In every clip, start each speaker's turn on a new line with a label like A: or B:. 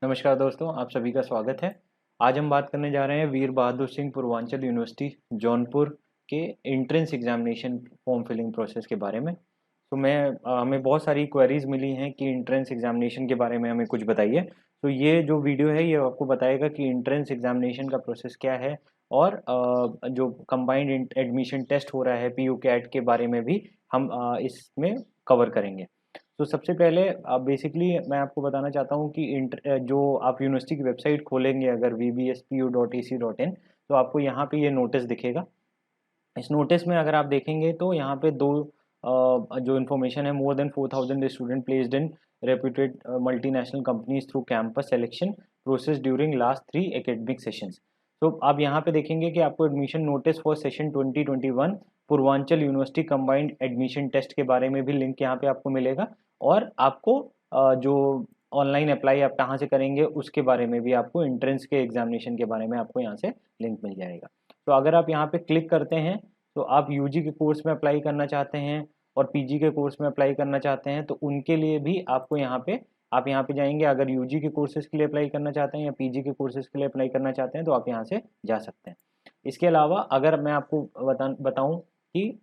A: नमस्कार दोस्तों, आप सभी का स्वागत है। आज हम बात करने जा रहे हैं वीर बहादुर सिंह पूर्वांचल यूनिवर्सिटी जौनपुर के entrance examination form filling process के बारे में। हमें बहुत सारी क्वेरीज मिली हैं कि एंट्रेंस एग्जामिनेशन के बारे में हमें कुछ बताइए। तो ये जो वीडियो है ये आपको बताएगा कि एंट्रेंस एग्जामिनेशन का प्रोसेस क्या है और जो कंबाइंड एडमिशन टेस्ट हो रहा है पीयू कैट के बारे में भी हम इसमें कवर करेंगे। तो सबसे पहले बेसिकली मैं आपको बताना चाहता हूँ कि जो आप यूनिवर्सिटी की वेबसाइट खोलेंगे अगर vbspu.ac.in, तो आपको यहाँ पे ये नोटिस दिखेगा। इस नोटिस में अगर आप देखेंगे तो यहाँ पे जो इन्फॉर्मेशन है, more than 4,000 student placed in reputed multinational companies through campus selection process during last 3 academic sessions. तो आप यहाँ पे देखेंगे कि आपको admission notice for session 2021 Purvanchal university combined admission test के बारे में भी लिंक यहाँ पे आपको मिलेगा। और आपको जो ऑनलाइन अप्लाई आप कहाँ से करेंगे उसके बारे में भी आपको एंट्रेंस के एग्जामिनेशन के बारे में आपको यहाँ से लिंक मिल जाएगा। तो अगर आप यहाँ पे क्लिक करते हैं तो आप यूजी के कोर्स में अप्लाई करना चाहते हैं और पीजी के कोर्स में अप्लाई करना चाहते हैं तो उनके लिए भी आपको आप यहाँ पे जाएंगे। अगर यूजी के कोर्सेज के लिए अप्लाई करना चाहते हैं या पीजी के कोर्सेज के लिए अप्लाई करना चाहते हैं तो आप यहाँ से जा सकते हैं। इसके अलावा अगर मैं आपको बताऊँ कि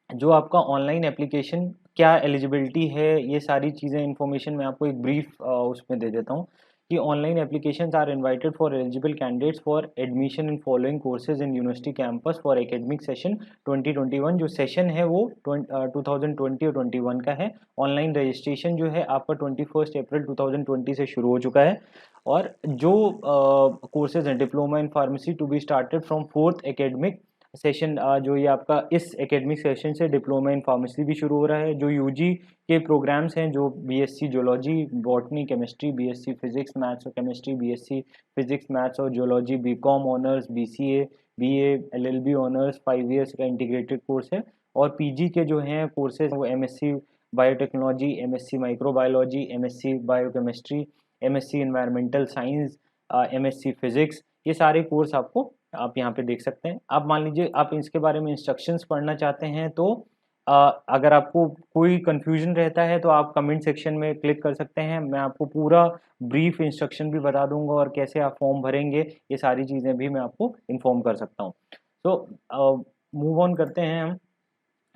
A: जो आपका ऑनलाइन एप्लीकेशन क्या एलिजिबिलिटी है, ये सारी चीज़ें इन्फॉर्मेशन मैं आपको एक ब्रीफ उसमें दे देता हूँ कि online applications are invited for eligible candidates for admission in following courses in university campus for academic session 2021। जो सेशन है वो 2020 और 21 का है। ऑनलाइन रजिस्ट्रेशन जो है आपका 21 अप्रैल 2020 से शुरू हो चुका है। और जो कोर्सेज हैं, diploma in pharmacy to be started from 4th academic session, जो ये आपका इस एकेडमिक सेशन से डिप्लोमा इन फार्मेसी भी शुरू हो रहा है। जो यूजी के प्रोग्राम्स हैं, जो BSc zoology botany chemistry, BSc physics maths और केमिस्ट्री, बीएससी फिजिक्स मैथ्स और zoology, BCom honours, BCA, BA, LLB honours 5 years का इंटीग्रेटेड कोर्स है। और पीजी के जो हैं कोर्सेज वो MSc biotechnology, MSc microbiology, MSc biochemistry, MSc environmental science, MSc physics, ये सारे कोर्स आपको आप यहाँ पे देख सकते हैं। आप मान लीजिए आप इसके बारे में इंस्ट्रक्शंस पढ़ना चाहते हैं तो अगर आपको कोई कंफ्यूजन रहता है तो आप कमेंट सेक्शन में क्लिक कर सकते हैं। मैं आपको पूरा ब्रीफ इंस्ट्रक्शन भी बता दूंगा और कैसे आप फॉर्म भरेंगे, ये सारी चीज़ें भी मैं आपको इन्फॉर्म कर सकता हूँ। तो मूव ऑन करते हैं हम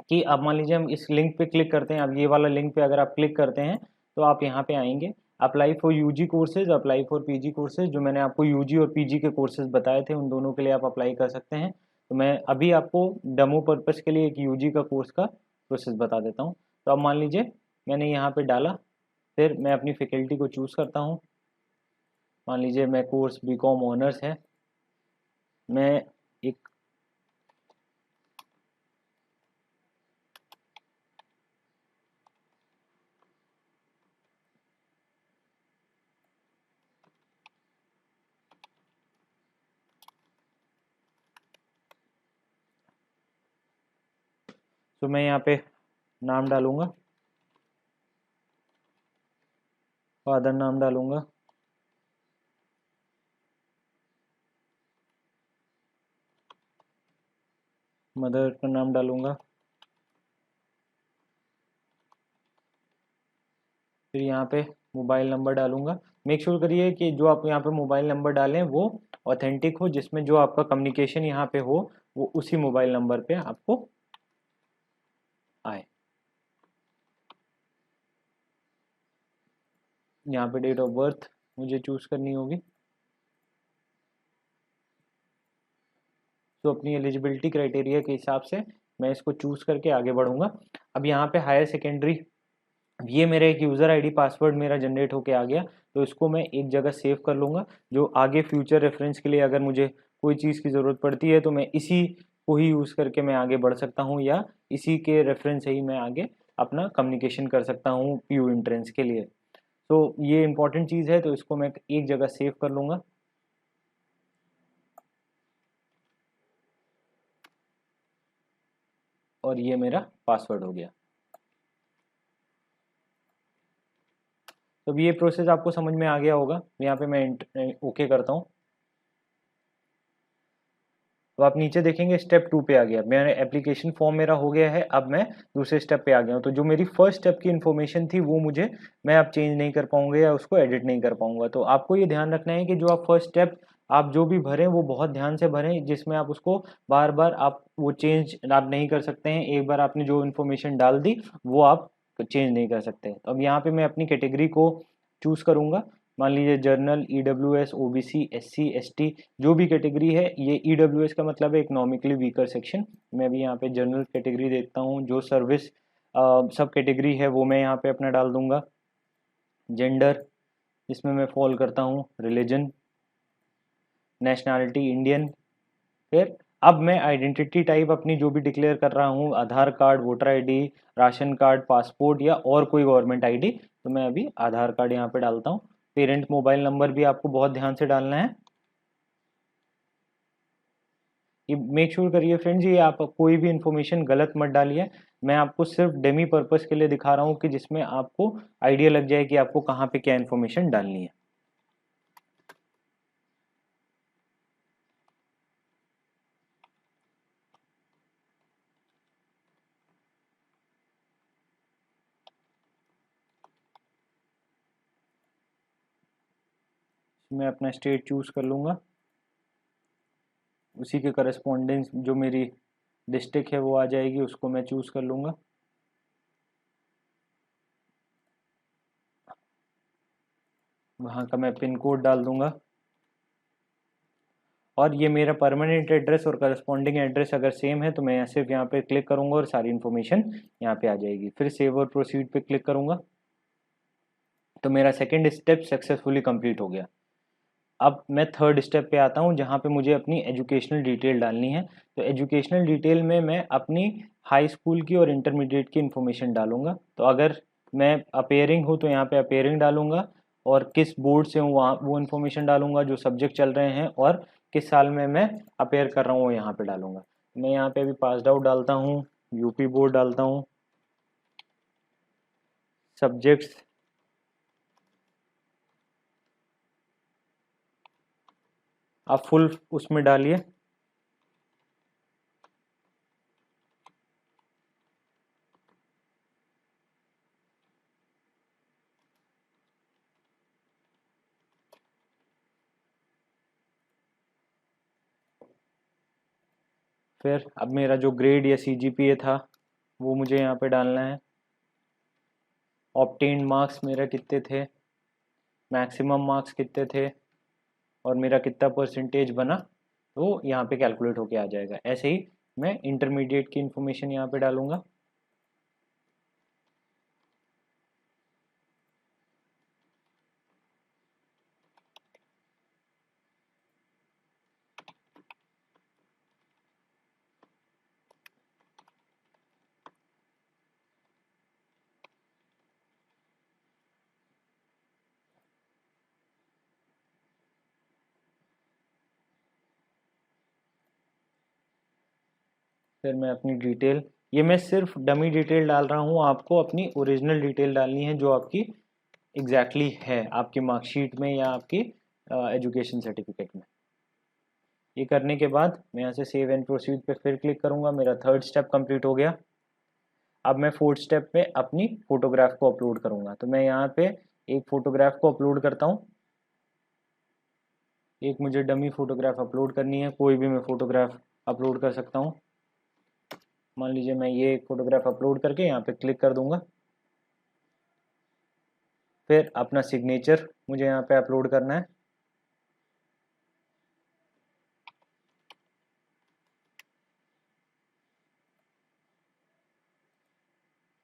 A: कि अब मान लीजिए हम इस लिंक पे क्लिक करते हैं। अब ये वाला लिंक पे अगर आप क्लिक करते हैं तो आप यहाँ पे आएंगे, apply for UG courses, apply for PG courses. जो मैंने आपको यूजी और पीजी के कोर्सेज बताए थे उन दोनों के लिए आप अप्लाई कर सकते हैं। तो मैं अभी आपको डेमो पर्पज़ के लिए एक यूजी का कोर्स का प्रोसेस बता देता हूँ। तो अब मान लीजिए मैंने यहाँ पे डाला, फिर मैं अपनी फैकल्टी को चूज़ करता हूँ। मान लीजिए मैं कोर्स बीकॉम ऑनर्स है, मैं एक तो मैं यहाँ पे नाम डालूंगा, फादर नाम डालूंगा, मदर का नाम डालूंगा, फिर यहाँ पे मोबाइल नंबर डालूंगा। मेक श्योर करिए कि जो आप यहाँ पे मोबाइल नंबर डालें वो ऑथेंटिक हो, जिसमें जो आपका कम्युनिकेशन यहाँ पे हो वो उसी मोबाइल नंबर पे आपको आए। यहाँ पे डेट ऑफ बर्थ मुझे चूज़ करनी होगी। तो अपनी एलिजिबिलिटी क्राइटेरिया के हिसाब से मैं इसको चूज़ करके आगे बढ़ूंगा। अब यहाँ पे हायर सेकेंडरी, ये मेरा एक यूज़र आईडी पासवर्ड मेरा जनरेट होके आ गया। तो इसको मैं एक जगह सेव कर लूँगा, जो आगे फ्यूचर रेफरेंस के लिए अगर मुझे कोई चीज़ की ज़रूरत पड़ती है तो मैं इसी को ही यूज़ करके मैं आगे बढ़ सकता हूँ, या इसी के रेफरेंस से ही मैं आगे अपना कम्युनिकेशन कर सकता हूँ पीयू एंट्रेंस के लिए। तो ये इंपॉर्टेंट चीज़ है, तो इसको मैं एक जगह सेव कर लूँगा। और ये मेरा पासवर्ड हो गया। तो अब ये प्रोसेस आपको समझ में आ गया होगा। यहाँ पे मैं ओके करता हूँ। तो आप नीचे देखेंगे स्टेप 2 पे आ गया, मेरा एप्लीकेशन फॉर्म मेरा हो गया है। अब मैं दूसरे स्टेप पे आ गया हूँ। तो जो मेरी फर्स्ट स्टेप की इन्फॉर्मेशन थी वो मुझे, मैं अब चेंज नहीं कर पाऊंगा या उसको एडिट नहीं कर पाऊंगा। तो आपको ये ध्यान रखना है कि जो आप फर्स्ट स्टेप आप जो भी भरें वो बहुत ध्यान से भरें, जिसमें आप उसको बार बार आप वो चेंज आप नहीं कर सकते हैं। एक बार आपने जो इन्फॉर्मेशन डाल दी वो आप चेंज नहीं कर सकते। तो अब यहाँ पे मैं अपनी कैटेगरी को चूज करूंगा। मान लीजिए journal, EWS, OBC, SC, ST, जो भी कैटेगरी है। ये ईडब्ल्यूएस का मतलब है इकोनॉमिकली वीकर सेक्शन। मैं भी यहाँ पे जनरल कैटेगरी देता हूँ। जो सर्विस सब कैटेगरी है वो मैं यहाँ पे अपना डाल दूंगा। जेंडर, इसमें मैं फॉल करता हूँ। Religion, nationality Indian. फिर अब मैं आइडेंटिटी टाइप अपनी जो भी डिक्लेयर कर रहा हूँ, Aadhaar card, voter ID, ration card, passport या और कोई गवर्नमेंट आईडी, तो मैं अभी आधार कार्ड यहाँ पे डालता हूँ। पेरेंट मोबाइल नंबर भी आपको बहुत ध्यान से डालना है। ये मेक श्योर करिए फ्रेंड्स, ये आप कोई भी इंफॉर्मेशन गलत मत डालिए। मैं आपको सिर्फ डेमी पर्पस के लिए दिखा रहा हूँ कि जिसमें आपको आइडिया लग जाए कि आपको कहाँ पे क्या इन्फॉर्मेशन डालनी है। मैं अपना स्टेट चूज कर लूँगा, उसी के करस्पॉन्डेंस जो मेरी डिस्ट्रिक्ट है वो आ जाएगी, उसको मैं चूज कर लूँगा। वहाँ का मैं पिन कोड डाल दूंगा। और ये मेरा परमानेंट एड्रेस और करस्पॉन्डिंग एड्रेस अगर सेम है तो मैं सिर्फ यहाँ पे क्लिक करूंगा और सारी इन्फॉर्मेशन यहाँ पे आ जाएगी। फिर सेव और प्रोसीड पे क्लिक करूंगा तो मेरा सेकंड स्टेप सक्सेसफुली कंप्लीट हो गया। अब मैं थर्ड स्टेप पे आता हूँ जहाँ पे मुझे अपनी एजुकेशनल डिटेल डालनी है। तो एजुकेशनल डिटेल में मैं अपनी हाई स्कूल की और इंटरमीडिएट की इन्फॉर्मेशन डालूंगा। तो अगर मैं अपेयरिंग हूँ तो यहाँ पे अपेयरिंग डालूंगा, और किस बोर्ड से हूँ वहाँ वो इन्फॉर्मेशन डालूंगा, जो सब्जेक्ट चल रहे हैं, और किस साल में मैं अपेयर कर रहा हूँ वो यहाँ पे डालूंगा। मैं यहाँ पे अभी पासड आउट डालता हूँ, यूपी बोर्ड डालता हूँ, सब्जेक्ट्स आप फुल उसमें डालिए। फिर अब मेरा जो ग्रेड या सीजीपीए था वो मुझे यहाँ पे डालना है। ऑब्टेन्ड मार्क्स मेरा कितने थे, मैक्सिमम मार्क्स कितने थे, और मेरा कितना परसेंटेज बना, तो यहाँ पे कैलकुलेट होके आ जाएगा। ऐसे ही मैं इंटरमीडिएट की इंफॉर्मेशन यहाँ पे डालूंगा। फिर मैं अपनी डिटेल, ये मैं सिर्फ डमी डिटेल डाल रहा हूँ, आपको अपनी ओरिजिनल डिटेल डालनी है जो आपकी एग्जैक्टली है आपकी मार्कशीट में या आपकी एजुकेशन सर्टिफिकेट में। ये करने के बाद मैं यहाँ से सेव एंड प्रोसीड पे फिर क्लिक करूँगा। मेरा थर्ड स्टेप कंप्लीट हो गया। अब मैं फोर्थ स्टेप पे अपनी फोटोग्राफ को अपलोड करूँगा। तो मैं यहाँ पे एक फ़ोटोग्राफ को अपलोड करता हूँ। एक मुझे डमी फ़ोटोग्राफ अपलोड करनी है, कोई भी मैं फ़ोटोग्राफ अपलोड कर सकता हूँ। मान लीजिए मैं ये एक फ़ोटोग्राफ अपलोड करके यहाँ पे क्लिक कर दूंगा। फिर अपना सिग्नेचर मुझे यहाँ पे अपलोड करना है।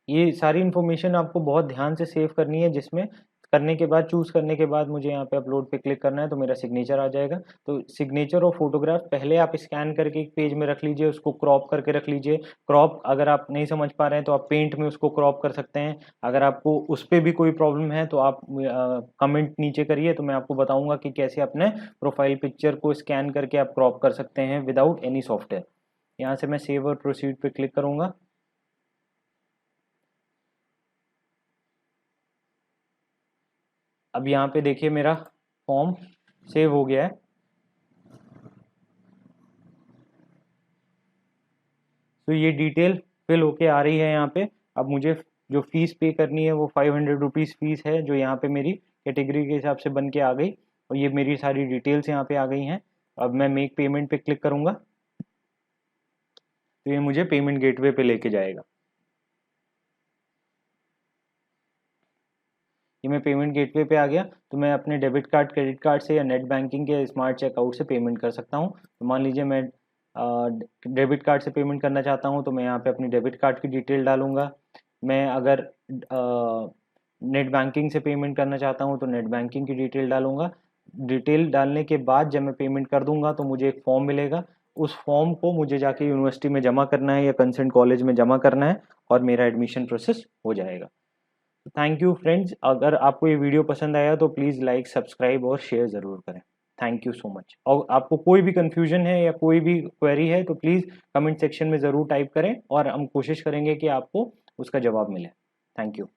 A: ये सारी इन्फॉर्मेशन आपको बहुत ध्यान से सेव करनी है, जिसमें करने के बाद, चूज़ करने के बाद मुझे यहाँ पे अपलोड पे क्लिक करना है तो मेरा सिग्नेचर आ जाएगा। तो सिग्नेचर और फोटोग्राफ पहले आप स्कैन करके एक पेज में रख लीजिए, उसको क्रॉप करके रख लीजिए। क्रॉप अगर आप नहीं समझ पा रहे हैं तो आप पेंट में उसको क्रॉप कर सकते हैं। अगर आपको उस पर भी कोई प्रॉब्लम है तो आप कमेंट नीचे करिए, तो मैं आपको बताऊंगा कि कैसे अपने प्रोफाइल पिक्चर को स्कैन करके आप क्रॉप कर सकते हैं विदाउट एनी सॉफ्टवेयर। यहाँ से मैं सेव और प्रोसीड पे क्लिक करूंगा। अब यहाँ पे देखिए मेरा फॉर्म सेव हो गया है। तो ये डिटेल फिल होके आ रही है यहाँ पे। अब मुझे जो फ़ीस पे करनी है वो 500 रुपीज़ फ़ीस है, जो यहाँ पे मेरी कैटेगरी के हिसाब से बन के आ गई, और ये मेरी सारी डिटेल्स यहाँ पे आ गई हैं। अब मैं मेक पेमेंट पे क्लिक करूँगा तो ये मुझे पेमेंट गेटवे पे लेके जाएगा। ये मैं पेमेंट गेटवे पे आ गया, तो मैं अपने डेबिट कार्ड, क्रेडिट कार्ड से या नेट बैंकिंग के स्मार्ट चेकआउट से पेमेंट कर सकता हूँ। तो मान लीजिए मैं डेबिट कार्ड से पेमेंट करना चाहता हूँ, तो मैं यहाँ पे अपनी डेबिट कार्ड की डिटेल डालूँगा। मैं अगर नेट बैंकिंग से पेमेंट करना चाहता हूँ तो नेट बैंकिंग की डिटेल डालूँगा। डिटेल डालने के बाद जब मैं पेमेंट कर दूँगा तो मुझे एक फॉर्म मिलेगा। उस फॉर्म को मुझे जाके यूनिवर्सिटी में जमा करना है या कंसर्न कॉलेज में जमा करना है, और मेरा एडमिशन प्रोसेस हो जाएगा। थैंक यू फ्रेंड्स, अगर आपको ये वीडियो पसंद आया तो प्लीज़ लाइक, सब्सक्राइब और शेयर ज़रूर करें। Thank you so much. और आपको कोई भी कन्फ्यूजन है या कोई भी क्वेरी है तो प्लीज़ कमेंट सेक्शन में ज़रूर टाइप करें, और हम कोशिश करेंगे कि आपको उसका जवाब मिले। Thank you.